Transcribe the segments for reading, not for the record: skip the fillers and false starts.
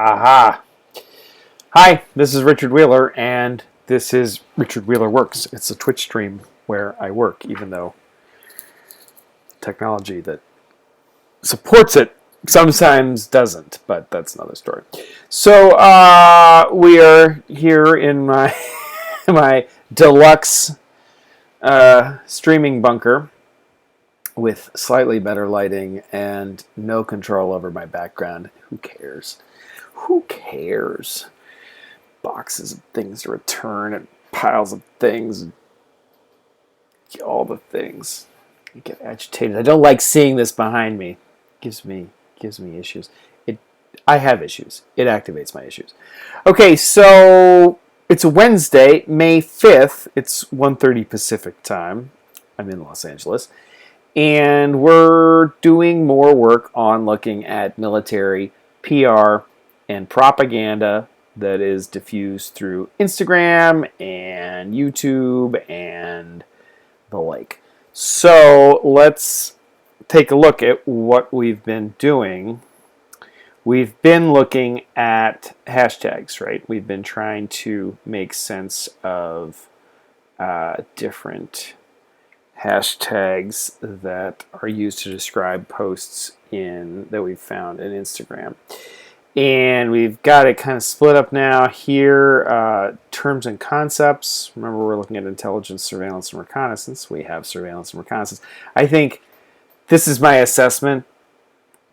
Aha. Hi, this is Richard Wheeler, and this is Richard Wheeler Works. It's a Twitch stream where I work, even though technology that supports it sometimes doesn't, but that's another story. So we are here in my my deluxe streaming bunker with slightly better lighting and no control over my background. Who cares? Who cares? Boxes of things to return and piles of things and all the things. I get agitated. I don't like seeing this behind me. Gives me issues. I have issues. It activates my issues. Okay, so it's a Wednesday, May 5th. It's 1:30 Pacific time. I'm in Los Angeles. And we're doing more work on looking at military PR and propaganda that is diffused through Instagram and YouTube and the like. So let's take a look at what we've been doing. We've been looking at hashtags, right? We've been trying to make sense of different hashtags that are used to describe posts that we've found in Instagram. And we've got it kind of split up now here. Terms and concepts. Remember, we're looking at intelligence, surveillance, and reconnaissance. We have surveillance and reconnaissance. I think this is my assessment.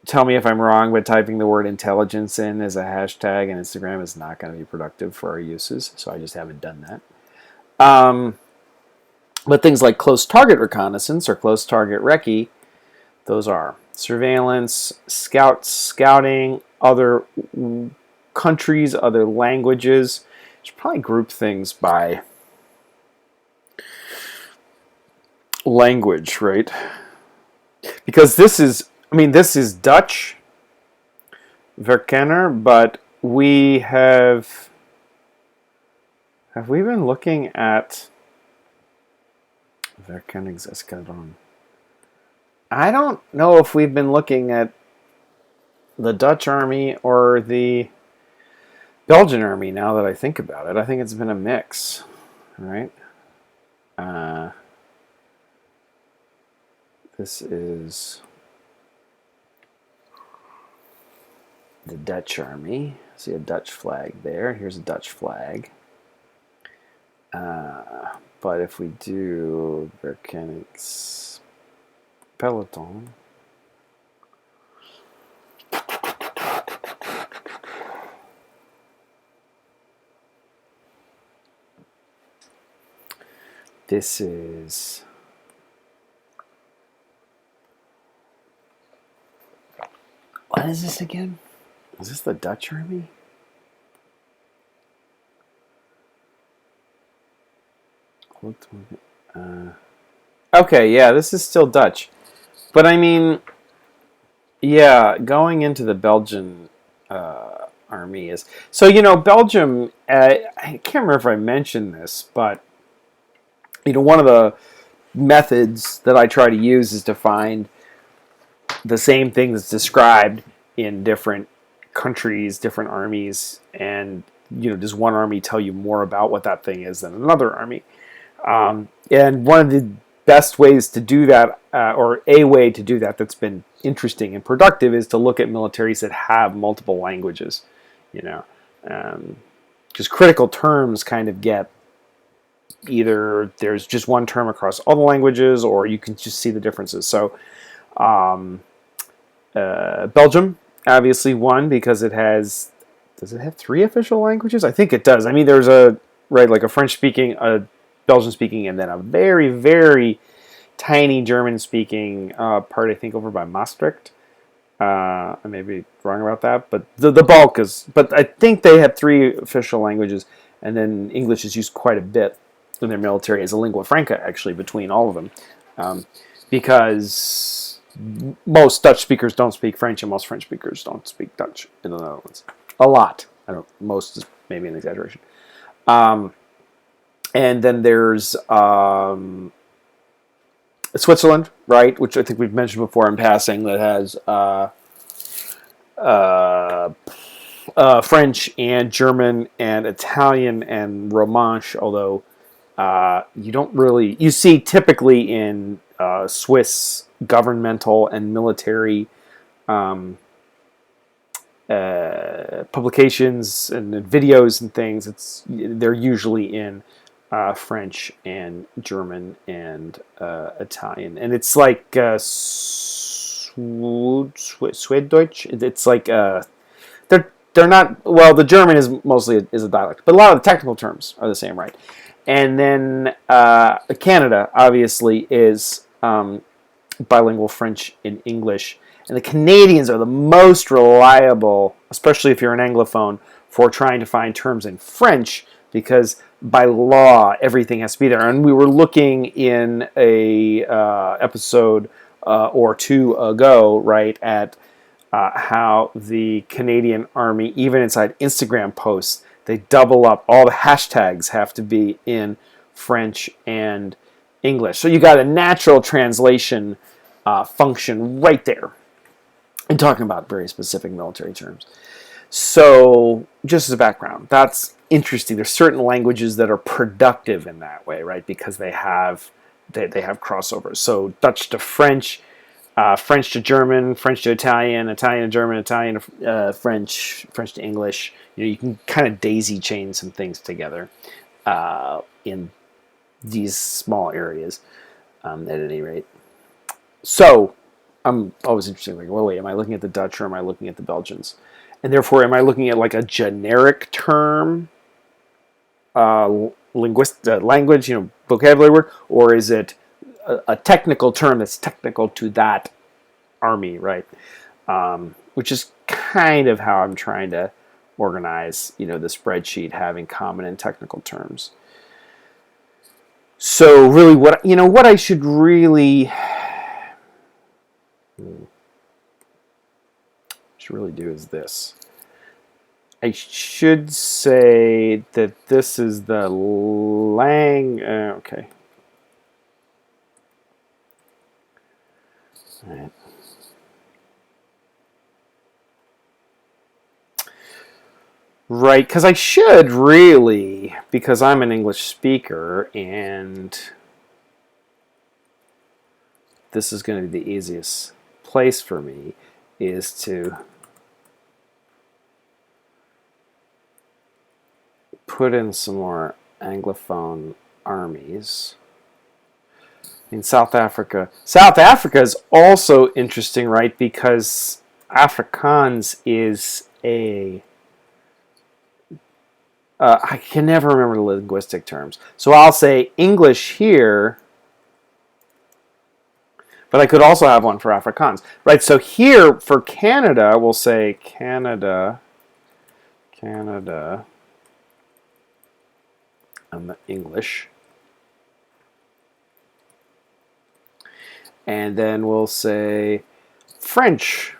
Tell me if I'm wrong, but typing the word intelligence in as a hashtag in Instagram is not going to be productive for our uses, so I just haven't done that. But things like close target reconnaissance or close target recce, those are surveillance, scouting, other countries, other languages. Should probably group things by language, right? Because this is Dutch, Verkenner, but we have we been looking at Verkenningseskadron? I don't know if we've been looking at the Dutch army or the Belgian army now that I think about it. I think it's been a mix, right? This is the Dutch army. See a Dutch flag there. Here's a Dutch flag. But if we do Verkenningspeloton, this is what is this again? Is this the Dutch army? Okay, yeah, this is still Dutch. But I mean, yeah, going into the Belgian army is... So, Belgium, I can't remember if I mentioned this, but, one of the methods that I try to use is to find the same thing that's described in different countries, different armies, and, does one army tell you more about what that thing is than another army? And one of the best ways to do that, or a way to do that that's been interesting and productive, is to look at militaries that have multiple languages, because critical terms kind of get either there's just one term across all the languages, or you can just see the differences. So Belgium, obviously one, because it has... Does it have 3 official languages? I think it does. I mean, there's like a French-speaking, a Belgian-speaking, and then a very, very tiny German-speaking part, I think, over by Maastricht. I may be wrong about that, but the bulk is... But I think they have 3 official languages, and then English is used quite a bit in their military as a lingua franca, actually, between all of them. Because most Dutch speakers don't speak French, and most French speakers don't speak Dutch in the Netherlands. A lot. Most is maybe an exaggeration. And then there's Switzerland, right, which I think we've mentioned before in passing, that has French and German and Italian and Romansh, although you don't really, you see typically in Swiss governmental and military publications and videos and things. They're usually in French and German and Italian, and it's like Swedish. It's like they're not, well, the German is mostly is a dialect, but a lot of the technical terms are the same, right? And then Canada obviously is bilingual French and English. And the Canadians are the most reliable, especially if you're an Anglophone, for trying to find terms in French, because by law everything has to be there. And we were looking in a episode or two ago, right, at how the Canadian Army, even inside Instagram posts, they double up. All the hashtags have to be in French and English. So you got a natural translation function right there. And talking about very specific military terms. So, just as a background, that's interesting. There's certain languages that are productive in that way, right? Because they have crossovers. So, Dutch to French, French to German, French to Italian, Italian to German, Italian to French, French to English. You can kind of daisy chain some things together in these small areas, at any rate. So, I'm always interested. Like, well, wait, am I looking at the Dutch or am I looking at the Belgians? And therefore, am I looking at like a generic term, language, vocabulary word, or is it a technical term that's technical to that army, right? Which is kind of how I'm trying to organize, the spreadsheet, having common and technical terms. So really, what I should really do is this. I should say that this is the okay. All right. Right, because I should really, because I'm an English speaker, and this is going to be the easiest place for me, is to put in some more Anglophone armies. In South Africa. South Africa is also interesting, right? Because Afrikaans is I can never remember the linguistic terms. So I'll say English here, but I could also have one for Afrikaans, right? So here for Canada, we'll say Canada, and the English. And then we'll say French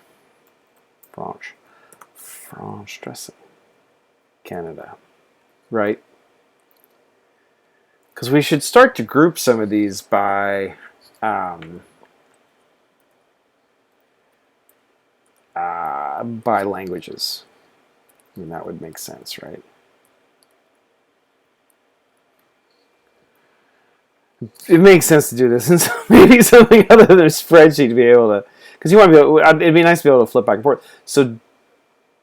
dressing, Canada, right? Because we should start to group some of these by languages. I mean, that would make sense, right? It makes sense to do this, and so maybe something other than a spreadsheet to be able to, because you want to be it'd be nice to be able to flip back and forth. So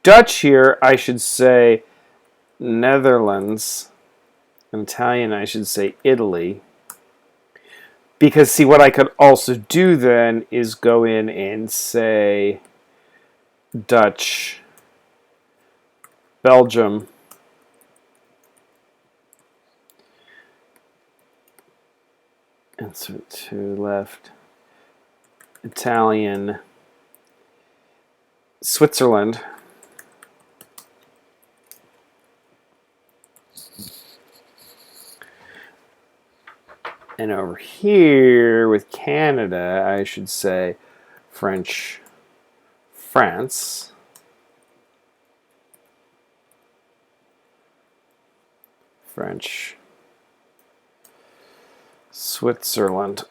Dutch here, I should say Netherlands. In Italian, I should say Italy. Because, see, what I could also do then is go in and say Dutch, Belgium, and so to left, Italian, Switzerland, and over here with Canada, I should say French, France, French, Switzerland,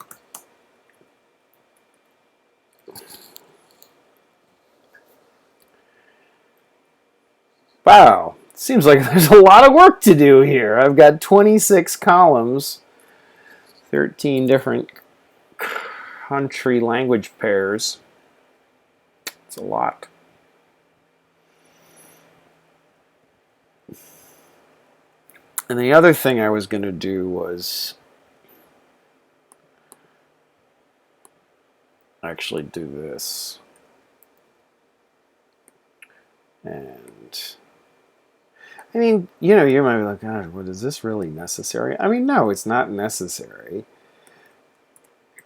Wow, seems like there's a lot of work to do here. I've got 26 columns, 13 different country language pairs. It's a lot. And the other thing I was going to do was actually do this. And I mean, you might be like, God, what is this really necessary? I mean, no, it's not necessary.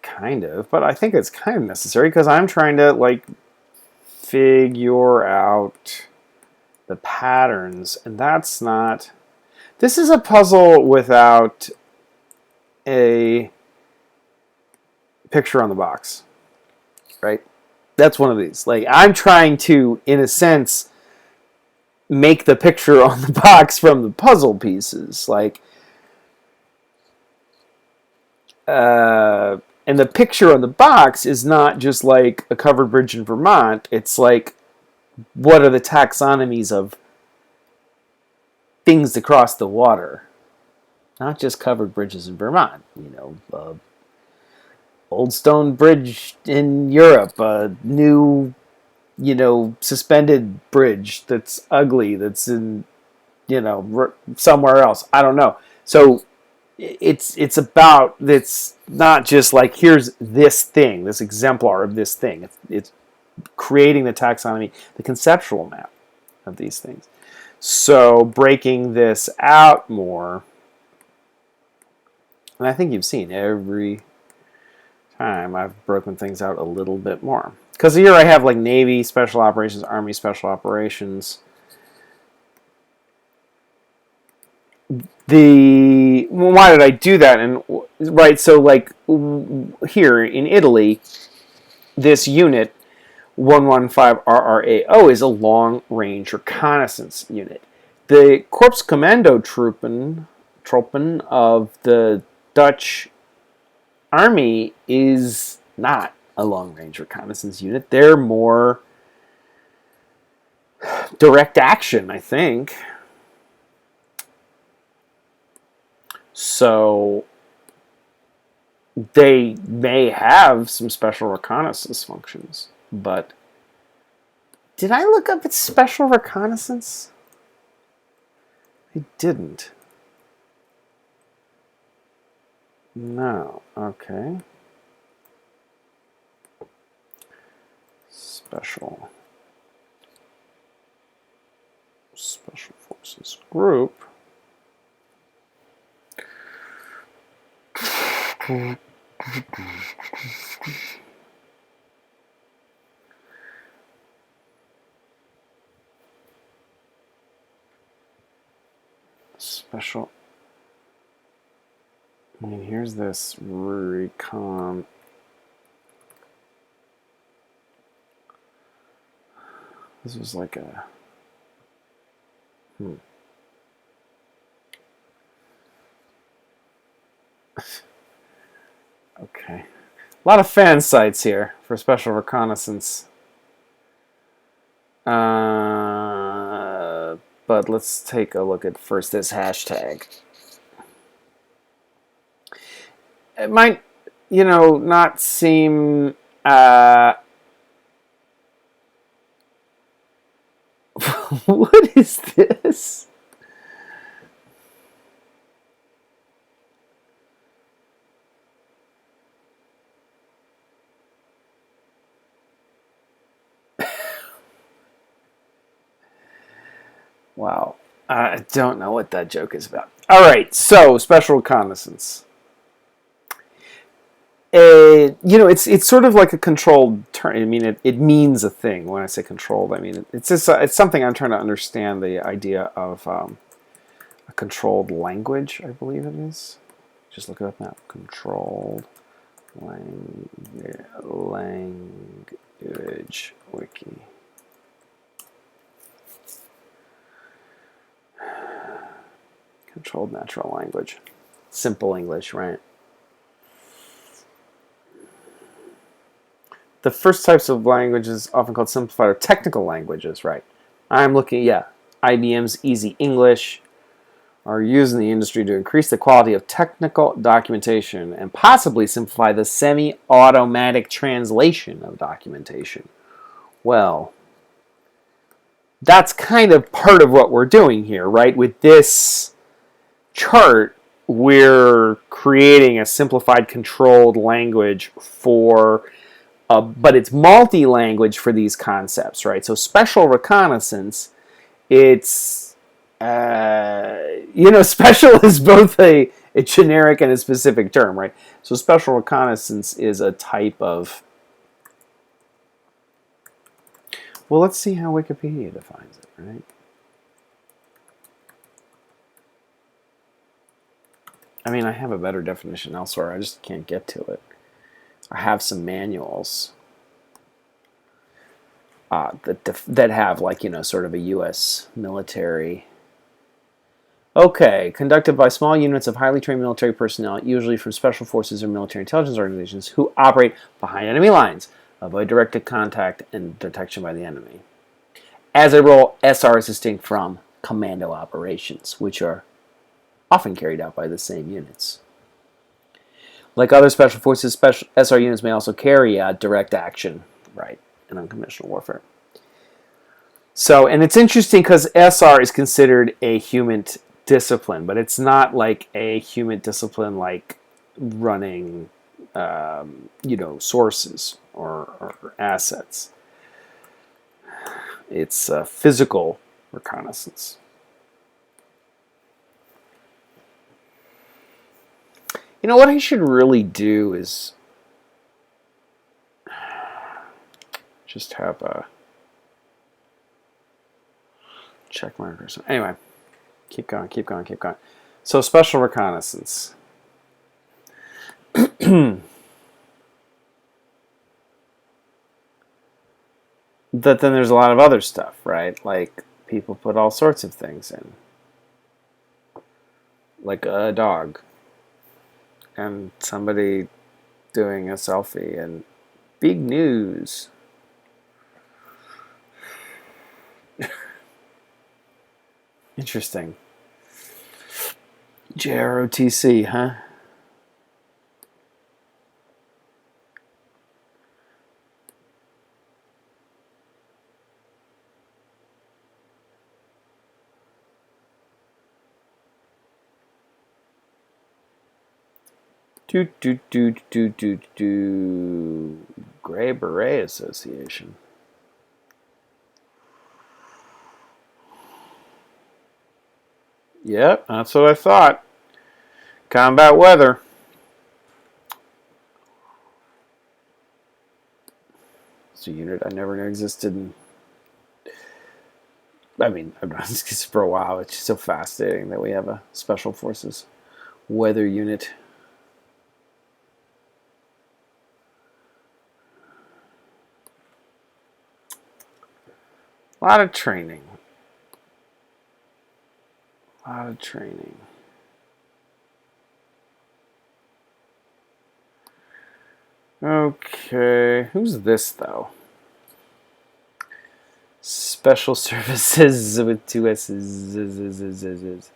Kind of, but I think it's kind of necessary because I'm trying to like figure out the patterns, and that's not. This is a puzzle without a picture on the box, right? That's one of these. Like, I'm trying to, in a sense, make the picture on the box from the puzzle pieces. Like, and the picture on the box is not just like a covered bridge in Vermont. It's like, what are the taxonomies of things across the water? Not just covered bridges in Vermont. Old stone bridge in Europe, a new, suspended bridge that's ugly, that's in, somewhere else. I don't know. So it's about, it's not just like, here's this thing, this exemplar of this thing. It's creating the taxonomy, the conceptual map of these things. So breaking this out more, and I think you've seen every time I've broken things out a little bit more. Because here I have like Navy Special Operations, Army Special Operations. Why did I do that? And right, so like here in Italy, this unit 115 RRAO is a long range reconnaissance unit. The Corps Commando Troepen of the Dutch Army is not a long range reconnaissance unit. They're more direct action, I think. So they may have some special reconnaissance functions, but did I look up its special reconnaissance? I didn't. No. Okay. Special Forces Group. Special. I mean, here's this recon. This was like a. Okay. A lot of fan sites here for special reconnaissance. But let's take a look at first this hashtag. It might, not seem what is this? Wow. I don't know what that joke is about. All right, so special reconnaissance. It's sort of like a controlled term. I mean, it means a thing. When I say controlled, I mean it's something I'm trying to understand. The idea of a controlled language, I believe it is. Just look it up now. Controlled language wiki. Controlled natural language. Simple English, right? The first types of languages, often called simplified or technical languages, right? I'm looking, yeah. IBM's Easy English are used in the industry to increase the quality of technical documentation and possibly simplify the semi-automatic translation of documentation. Well, that's kind of part of what we're doing here, right? With this chart, we're creating a simplified, controlled language for, but it's multi-language for these concepts, right? So special reconnaissance, it's, special is both a generic and a specific term, right? So special reconnaissance is a type of, well, let's see how Wikipedia defines it, right? I mean, I have a better definition elsewhere. I just can't get to it. I have some manuals that have, like, sort of a U.S. military. Okay, conducted by small units of highly trained military personnel, usually from special forces or military intelligence organizations, who operate behind enemy lines, avoid direct contact and detection by the enemy. As a rule, SR is distinct from commando operations, which are often carried out by the same units. Like other special forces, special SR units may also carry out direct action, right, in unconventional warfare. So, and it's interesting because SR is considered a human discipline, but it's not like a human discipline like running, sources or assets. It's physical reconnaissance. What I should really do is just have a check mark or something. Anyway, keep going. So special reconnaissance. But then there's a lot of other stuff, right? Like people put all sorts of things in. Like a dog. And somebody doing a selfie and big news. Interesting. JROTC, huh? Gray Beret Association. Yep, that's what I thought. Combat weather. It's a unit I never knew existed. I've been this for a while. It's just so fascinating that we have a special forces weather unit. A lot of training. Okay, who's this though? Special services with two S's.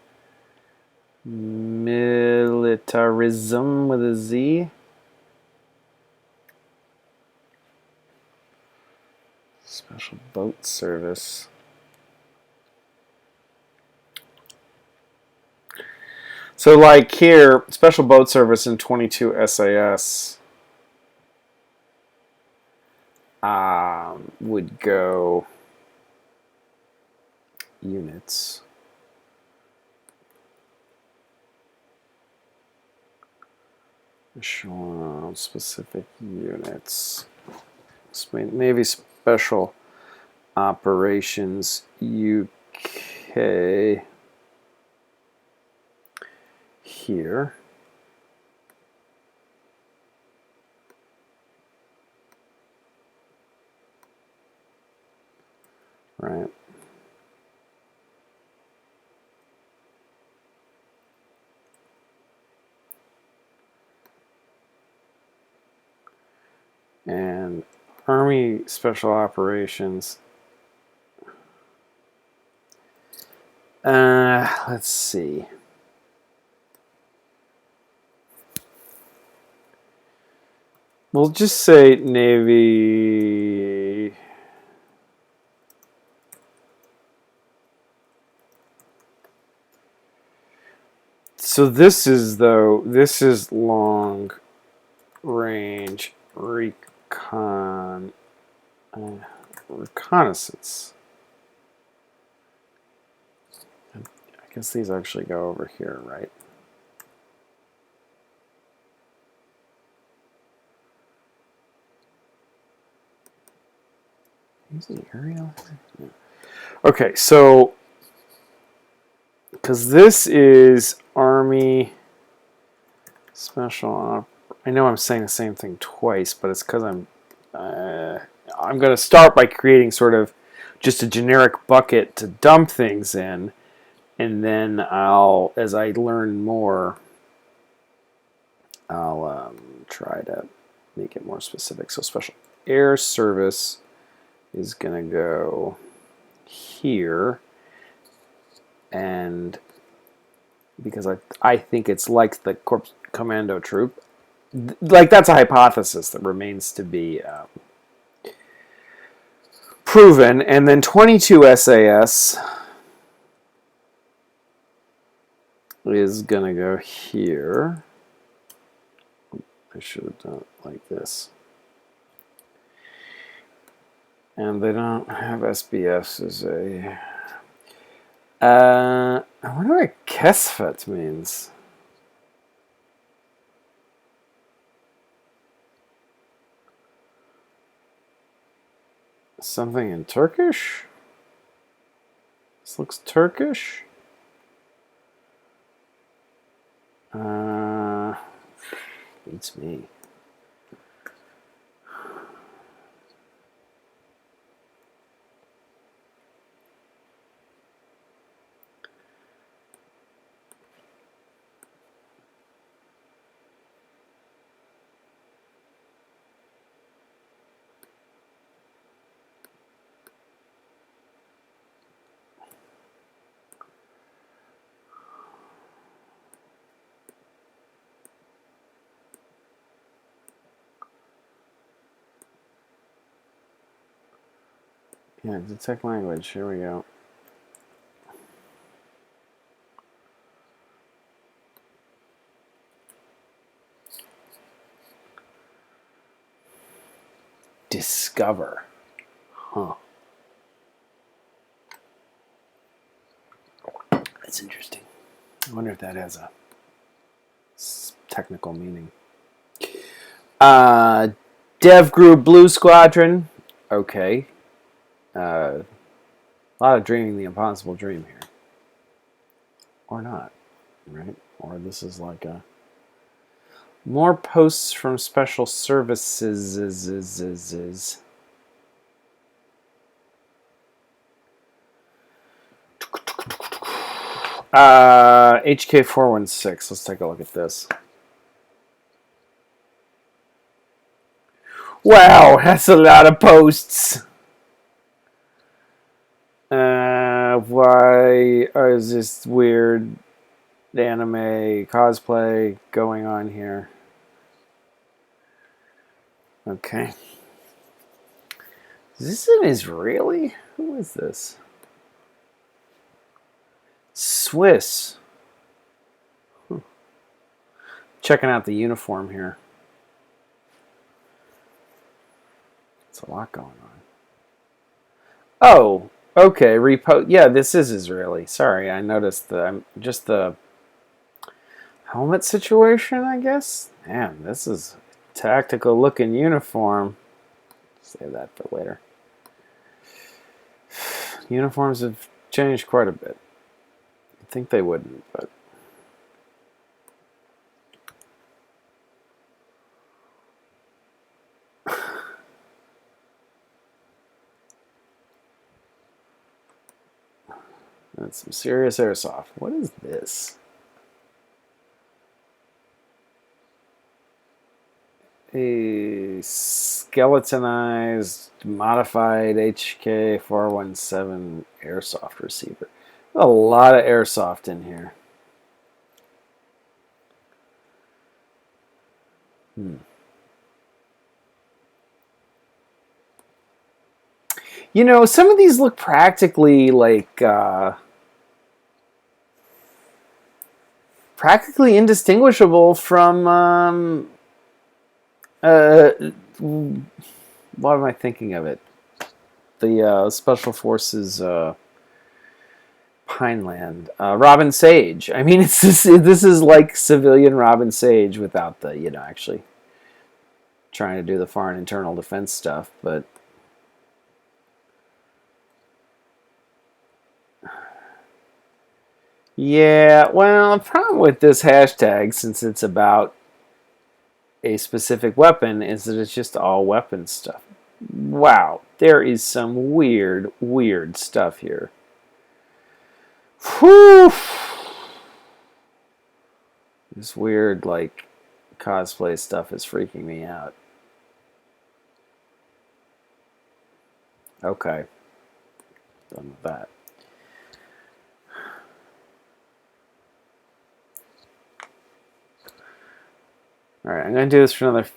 Militarism with a Z. Special boat service. So like here, special boat service in 22 SAS would go units. Specific units. Maybe Special Operations UK here. Right. And Army Special Operations let's see. We'll just say Navy. So this is long range reconnaissance. I guess these actually go over here, right? Is the aerial? Yeah. Okay, so because this is Army Special. I know I'm saying the same thing twice, but it's because I'm going to start by creating sort of just a generic bucket to dump things in, and then as I learn more, I'll try to make it more specific. So Special Air Service is going to go here, and because I think it's like the Corps Commando Troop, like that's a hypothesis that remains to be proven. And then 22 SAS is going to go here. I should have done it like this. And they don't have SBFs as a... I wonder what Kesfet means. Something in Turkish? This looks Turkish. Beats me. Yeah, detect language. Here we go. Discover. Huh. That's interesting. I wonder if that has a technical meaning. Dev Group Blue Squadron. Okay. A lot of dreaming the impossible dream here. Or not, right? Or this is like a... More posts from special services. HK416. Let's take a look at this. Wow, that's a lot of posts. Why is this weird anime cosplay going on here? Okay. Is this an Israeli? Who is this? Swiss. Checking out the uniform here. It's a lot going on. Oh, okay. Yeah, this is Israeli. Sorry, I noticed just the helmet situation, I guess. Man, this is a tactical looking uniform. Save that for later. Uniforms have changed quite a bit. I think they wouldn't, but... That's some serious airsoft. What is this? A skeletonized, modified HK417 airsoft receiver. A lot of airsoft in here. You know, some of these look practically like practically indistinguishable from what am I thinking of it? The Special Forces Pineland, Robin Sage. I mean, it's this is like civilian Robin Sage without the actually trying to do the foreign internal defense stuff, but. Yeah, well, the problem with this hashtag, since it's about a specific weapon, is that it's just all weapon stuff. Wow, there is some weird, weird stuff here. Whew. This weird, like, cosplay stuff is freaking me out. Okay, done with that. All right, I'm going to do this for another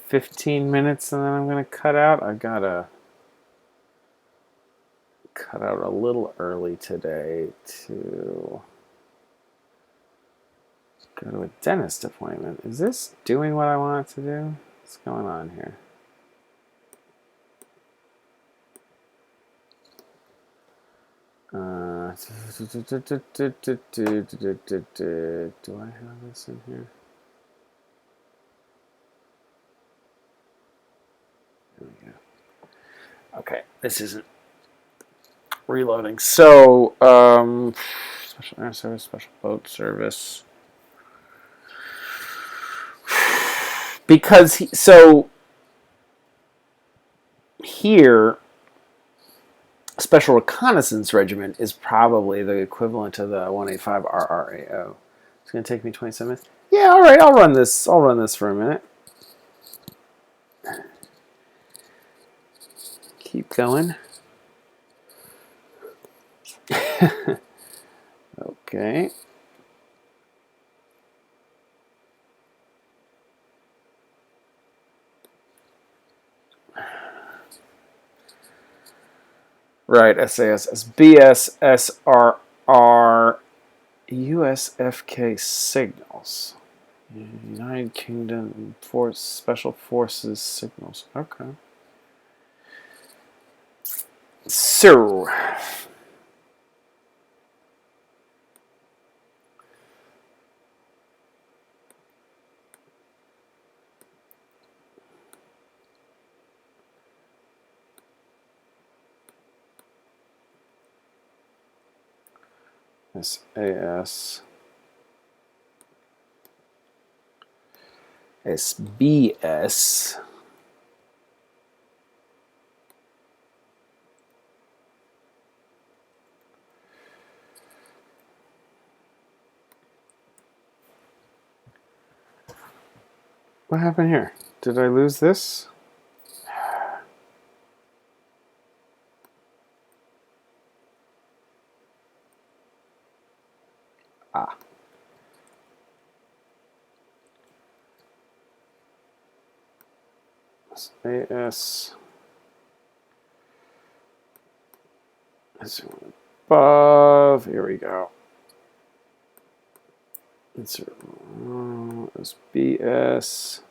15 minutes, and then I'm going to cut out. I've got to cut out a little early today to go to a dentist appointment. Is this doing what I want it to do? What's going on here? Do I have this in here? There we go. Okay, this isn't reloading. So, special air service, special boat service. Because here, Special Reconnaissance Regiment is probably the equivalent to the 185 RRAO. It's going to take me 27 minutes. Yeah, all right, I'll run this. I'll run this for a minute. Keep going. Okay. Right, SAS, BS, SRR, USFK signals. United Kingdom Special Forces signals. Okay. So, SAS, SBS. What happened here? Did I lose this? Ah. AS. Above. Here we go. Insert SBS.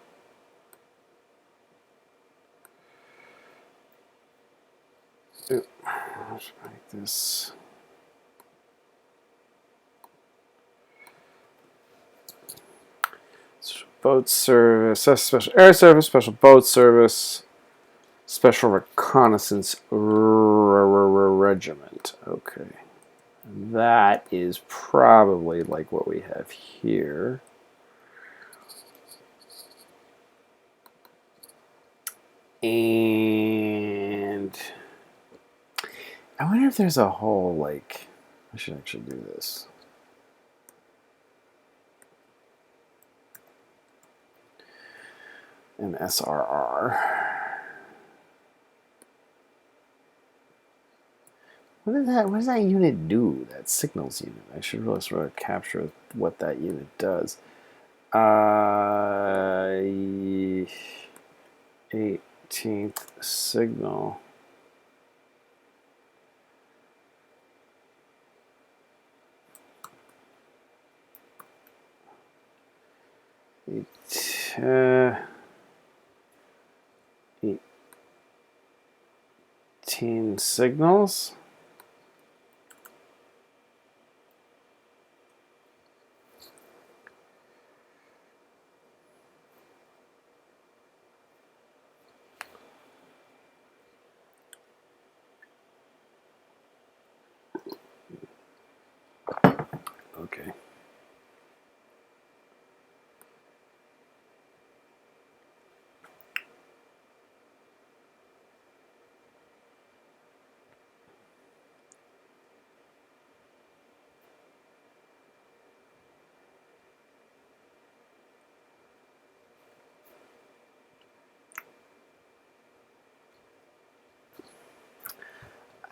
Ooh, let's make this. Boat service, special air service, special boat service, special reconnaissance regiment. Okay. That is probably like what we have here. And I wonder if there's a whole, like, I should actually do this. An SRR. What does that unit do? That signals unit. I should really sort of capture what that unit does. 18th signal. Uh, 18 signals. Okay.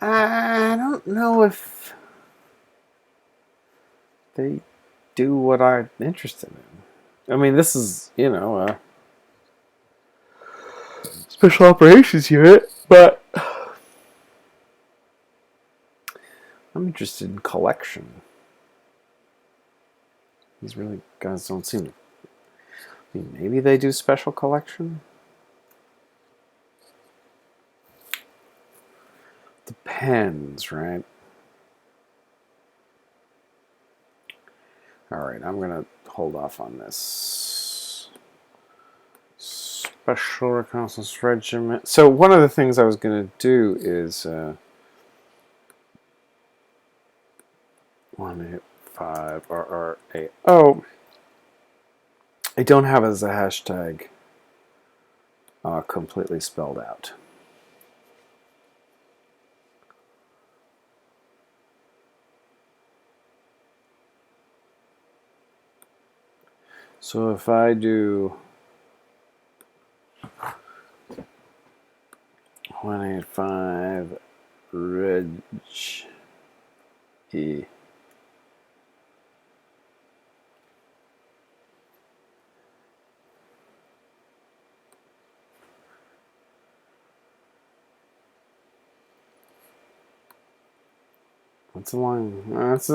I don't know if they do what I'm interested in. I mean, this is, a special operations unit, but I'm interested in collection. These really guys don't seem to. I mean, maybe they do special collection? Depends, right? Alright, I'm going to hold off on this. Special Reconnaissance Regiment. So one of the things I was going to do is 185 RR8. Oh, I don't have it as a hashtag completely spelled out. So if I do 185 Reg E. That's a long. That's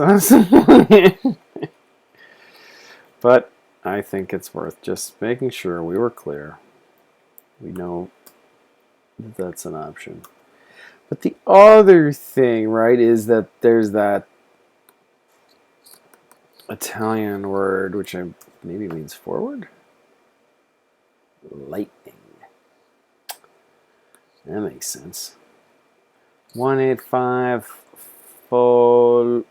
but I think it's worth just making sure we were clear. We know that's an option. But the other thing, right, is that there's that Italian word, which maybe means forward? Lightning. That makes sense. 185 Folgore.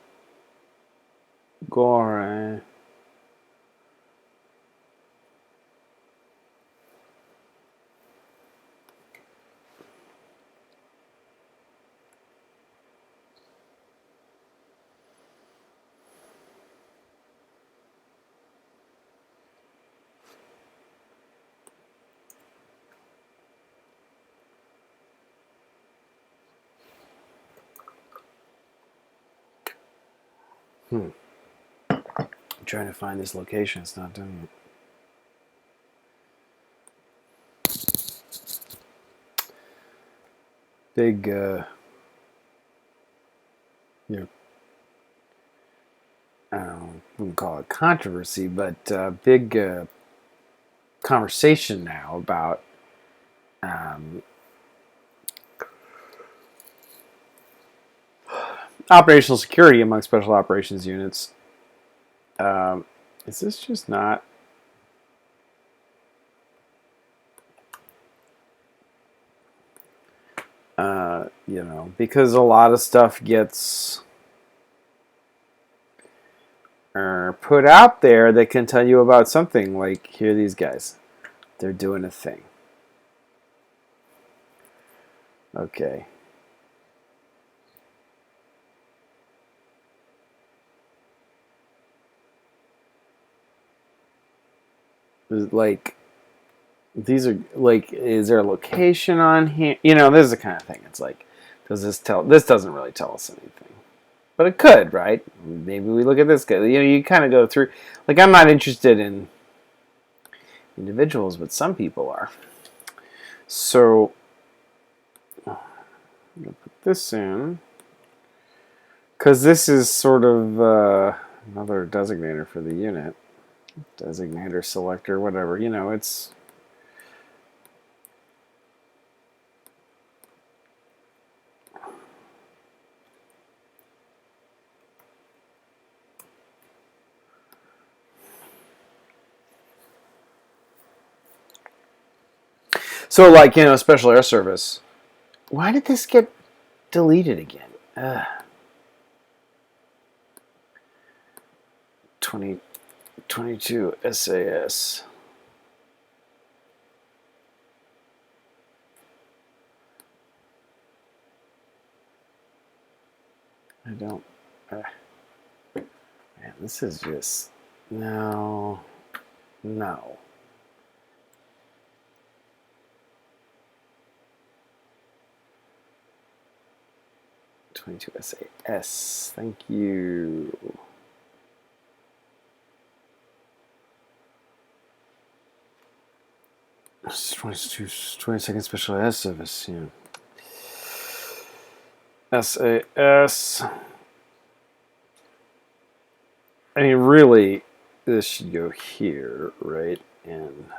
I'm trying to find this location. It's not doing it. Big, I wouldn't call it controversy, but big conversation now about operational security among special operations units. Is this just not? Because a lot of stuff gets put out there that can tell you about something. Like, here, these guys, they're doing a thing. Okay. Like, these are like, is there a location on here? This is the kind of thing. It's like, Does this tell? This doesn't really tell us anything, but it could, right? Maybe we look at this guy. You kind of go through. Like, I'm not interested in individuals, but some people are. So I'm gonna put this in because this is sort of another designator for the unit. Designator, selector, whatever. It's. So, like, Special Air Service. Why did this get deleted again? 2022 SAS. I don't. Man, this is just. No. 22 SAS. Thank you. It's 22nd Special Air Service. Yeah. SAS. I mean, really, this should go here, right? And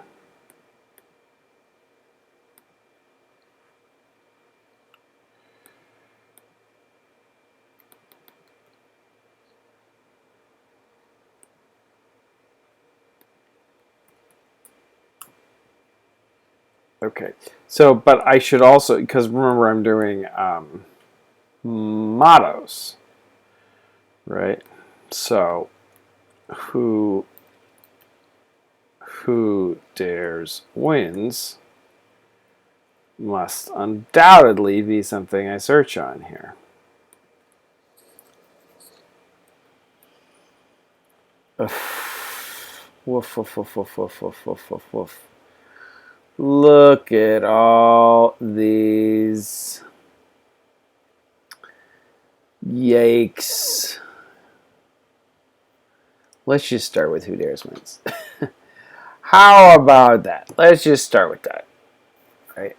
okay. So, but I should also, because remember, I'm doing mottos, right? So, who dares wins must undoubtedly be something I search on here. Woof, woof, woof, woof, woof, woof, woof, woof, woof. Look at all these. Yikes. Let's just start with who dares wins. How about that? Let's just start with that. Right?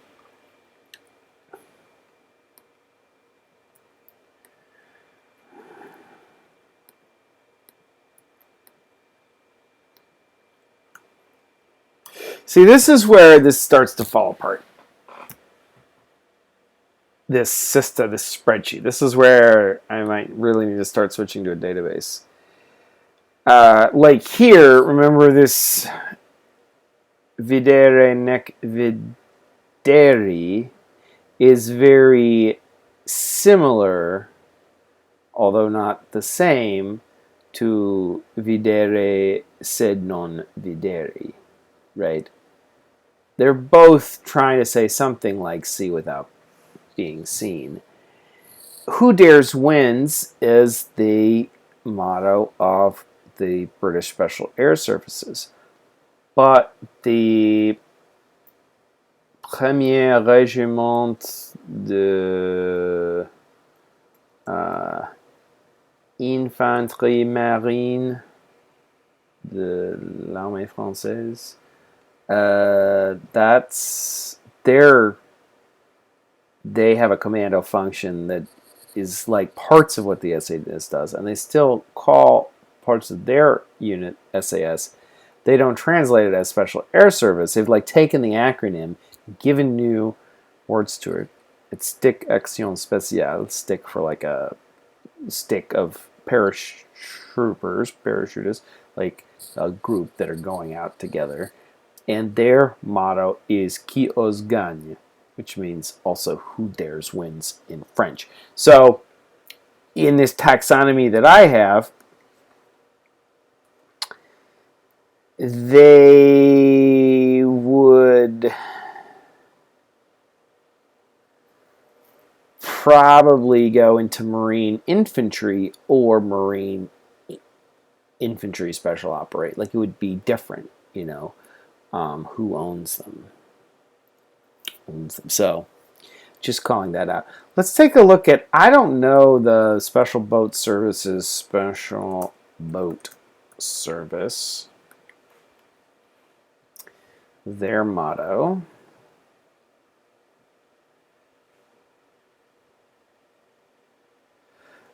See, this is where this starts to fall apart. This system, this spreadsheet. This is where I might really need to start switching to a database. Like here, remember this videre nec videri is very similar, although not the same, to videre sed non videri, right? They're both trying to say something like see without being seen. Who dares wins is the motto of the British Special Air Services. But the Premier Régiment de Infanterie Marine de l'Armée Française, they have a commando function that is like parts of what the SAS does, and they still call parts of their unit SAS. They don't translate it as Special Air Service. They've like taken the acronym, given new words to it. It's Stick Action Spéciale, stick for like a stick of parachuters, like a group that are going out together. And their motto is Qui ose gagne, which means also who dares wins in French. So in this taxonomy that I have, they would probably go into Marine Infantry or Marine Infantry Special Operate. Like it would be different, who owns them. So Just calling that out. Let's take a look at, I don't know the Special Boat Services Special Boat Service. Their motto.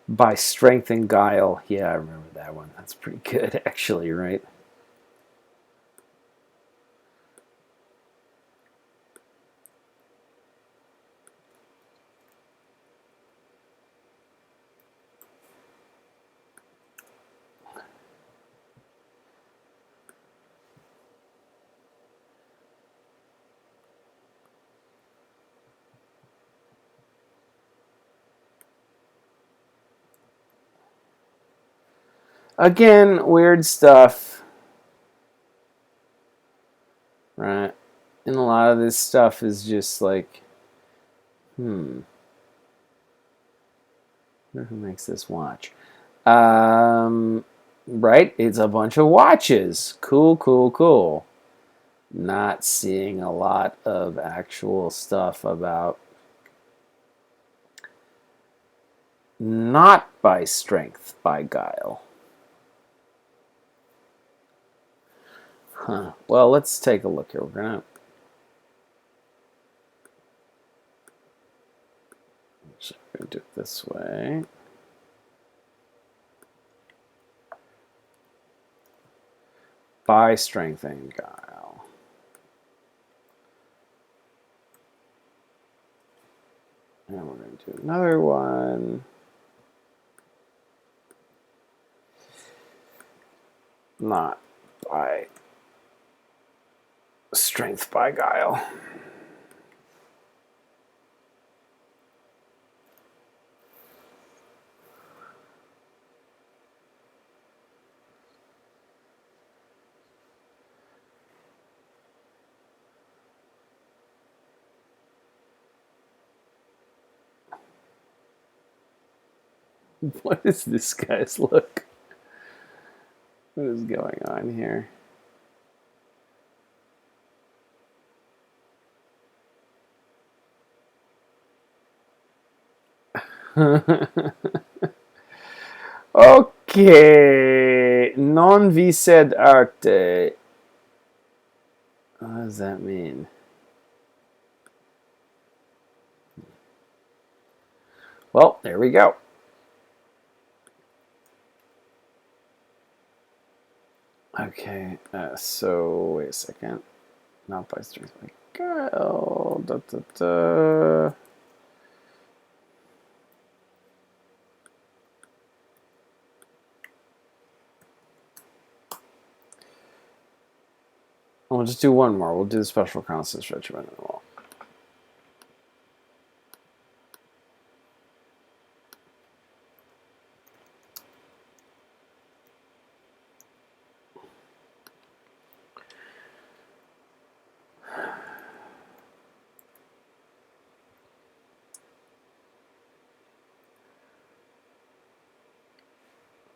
By strength and guile. Yeah, I remember that one. That's pretty good, actually, right? Again, weird stuff. Right? And a lot of this stuff is just like, who makes this watch? Right? It's a bunch of watches. Cool, cool, cool. Not seeing a lot of actual stuff about not by strength, by guile. Huh. Well, let's take a look here. We're going to do it this way. By strength and guile. And we're going to do another one. Not by strength, by guile. What is this guy's look? What is going on here? Okay, non vi sed arte. What does that mean? Well, there we go. Okay, so wait a second. Not by strength, by guile. Da, da, da. We'll just do one more. We'll do the special reconnaissance regiment and we'll.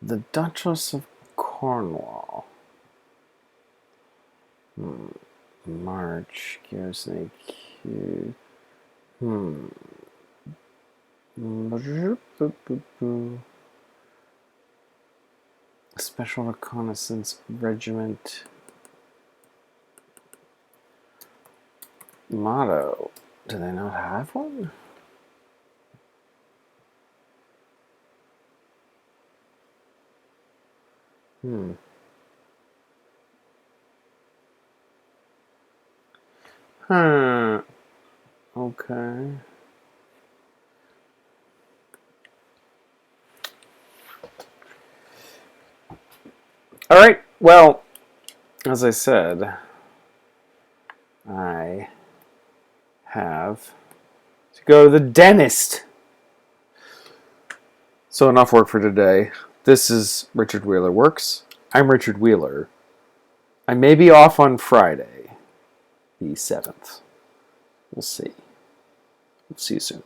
The Duchess of Cornwall. March gives an AQ. Special Reconnaissance Regiment. Motto. Do they not have one? Huh. Okay. All right. Well, as I said, I have to go to the dentist. So enough work for today. This is Richard Wheeler Works. I'm Richard Wheeler. I may be off on Friday, the 7th. We'll see. We'll see you soon.